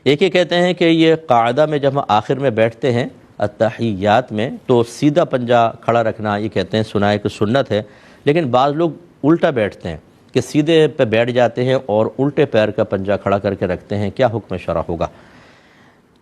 ایک یہ کہتے ہیں کہ یہ قاعدہ میں جب ہم آخر میں بیٹھتے ہیں التحیات میں تو سیدھا پنجہ کھڑا رکھنا، یہ کہتے ہیں سنا ہے کہ سنت ہے، لیکن بعض لوگ الٹا بیٹھتے ہیں کہ سیدھے پہ بیٹھ جاتے ہیں اور الٹے پیر کا پنجہ کھڑا کر کے رکھتے ہیں، کیا حکم شرع ہوگا؟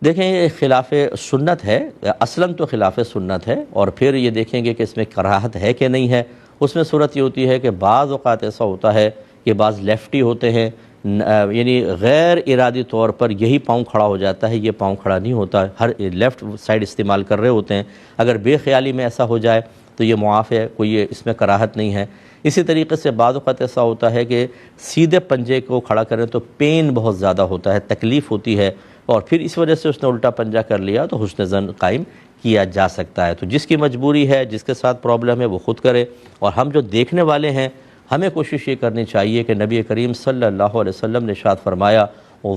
دیکھیں یہ خلاف سنت ہے، اصلاً تو خلاف سنت ہے، اور پھر یہ دیکھیں گے کہ اس میں کراہت ہے کہ نہیں ہے۔ اس میں صورت یہ ہوتی ہے کہ بعض اوقات ایسا ہوتا ہے کہ بعض لیفٹی ہوتے ہیں، یعنی غیر ارادی طور پر یہی پاؤں کھڑا ہو جاتا ہے، یہ پاؤں کھڑا نہیں ہوتا، ہر لیفٹ سائڈ استعمال کر رہے ہوتے ہیں، اگر بے خیالی میں ایسا ہو جائے تو یہ معاف ہے، کوئی اس میں کراہت نہیں ہے۔ اسی طریقے سے بعض اوقات ایسا ہوتا ہے کہ سیدھے پنجے کو کھڑا کریں تو پین بہت زیادہ ہوتا ہے، تکلیف ہوتی ہے، اور پھر اس وجہ سے اس نے الٹا پنجہ کر لیا تو حسن ظن قائم کیا جا سکتا ہے۔ تو جس کی مجبوری ہے، جس کے ساتھ پرابلم ہے، وہ خود کرے، اور ہم جو دیکھنے والے ہیں ہمیں کوشش یہ کرنی چاہیے کہ نبی کریم صلی اللہ علیہ وسلم نے ارشاد فرمایا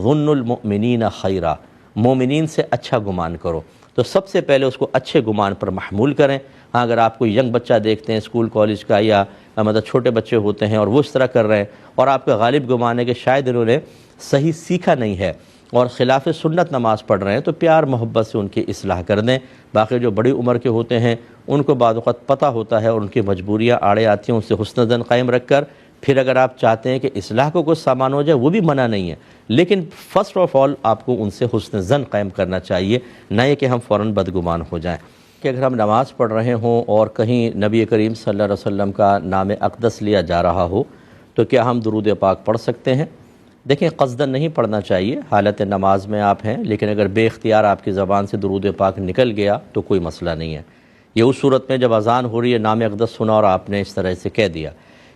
ظن المؤمنین خیرا، مومنین سے اچھا گمان کرو، تو سب سے پہلے اس کو اچھے گمان پر محمول کریں۔ ہاں اگر آپ کوئی ینگ بچہ دیکھتے ہیں اسکول کالج کا، یا مطلب چھوٹے بچے ہوتے ہیں اور وہ اس طرح کر رہے ہیں، اور آپ کا غالب گمان ہے کہ شاید انہوں نے صحیح سیکھا نہیں ہے اور خلاف سنت نماز پڑھ رہے ہیں، تو پیار محبت سے ان کی اصلاح کر دیں۔ باقی جو بڑی عمر کے ہوتے ہیں ان کو بعض اوقات پتہ ہوتا ہے اور ان کی مجبوریاں آڑے آتی ہیں، ان سے حسن ظن قائم رکھ کر پھر اگر آپ چاہتے ہیں کہ اصلاح کو کچھ سامان ہو جائے وہ بھی منع نہیں ہے، لیکن فرسٹ آف آل آپ کو ان سے حسن ظن قائم کرنا چاہیے، نہ یہ کہ ہم فوراً بدگمان ہو جائیں۔ کہ اگر ہم نماز پڑھ رہے ہوں اور کہیں نبی کریم صلی اللہ علیہ وسلم کا نام اقدس لیا جا رہا ہو تو کیا ہم درود پاک پڑھ سکتے ہیں؟ دیکھیں قصداً نہیں پڑھنا چاہیے، حالت نماز میں آپ ہیں، لیکن اگر بے اختیار آپ کی زبان سے درود پاک نکل گیا تو کوئی مسئلہ نہیں ہے۔ یہ اس صورت میں جب اذان ہو رہی ہے، نام اقدس سنا اور آپ نے اس طرح سے کہہ دیا۔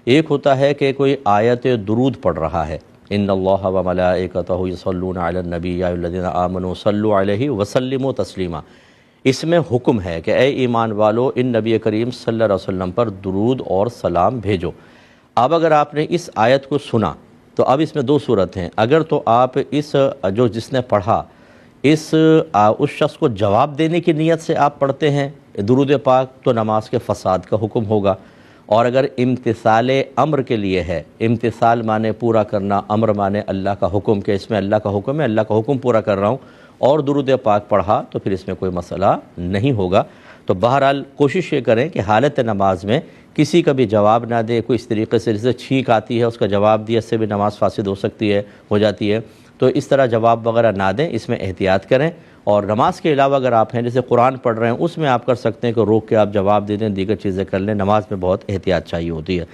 ایک ہوتا ہے کہ کوئی آیت درود پڑھ رہا ہے، ان اللہ و ملائکتہ یصلون علی النبی یا ایھا الذین آمنوا صلوا علیہ وسلموا تسلیما، اس میں حکم ہے کہ اے ایمان والو ان نبی کریم صلی اللہ علیہ وسلم پر درود اور سلام بھیجو۔ اب اگر آپ نے اس آیت کو سنا تو اب اس میں دو صورت ہیں، اگر تو آپ جس نے پڑھا اس شخص کو جواب دینے کی نیت سے آپ پڑھتے ہیں درود پاک تو نماز کے فساد کا حکم ہوگا، اور اگر امتثال امر کے لیے ہے، امتثال مانے پورا کرنا، امر مانے اللہ کا حکم، کہ اس میں اللہ کا حکم ہے، اللہ کا حکم پورا کر رہا ہوں، اور درود پاک پڑھا تو پھر اس میں کوئی مسئلہ نہیں ہوگا۔ تو بہرحال کوشش یہ کریں کہ حالت نماز میں کسی کا بھی جواب نہ دے، کوئی اس طریقے سے جیسے چھینک آتی ہے اس کا جواب دیا، اس سے بھی نماز فاسد ہو جاتی ہے، تو اس طرح جواب وغیرہ نہ دیں، اس میں احتیاط کریں۔ اور نماز کے علاوہ اگر آپ ہیں جیسے قرآن پڑھ رہے ہیں اس میں آپ کر سکتے ہیں کہ روک کے آپ جواب دے دیں، دیگر چیزیں کر لیں، نماز میں بہت احتیاط چاہیے ہوتی ہے۔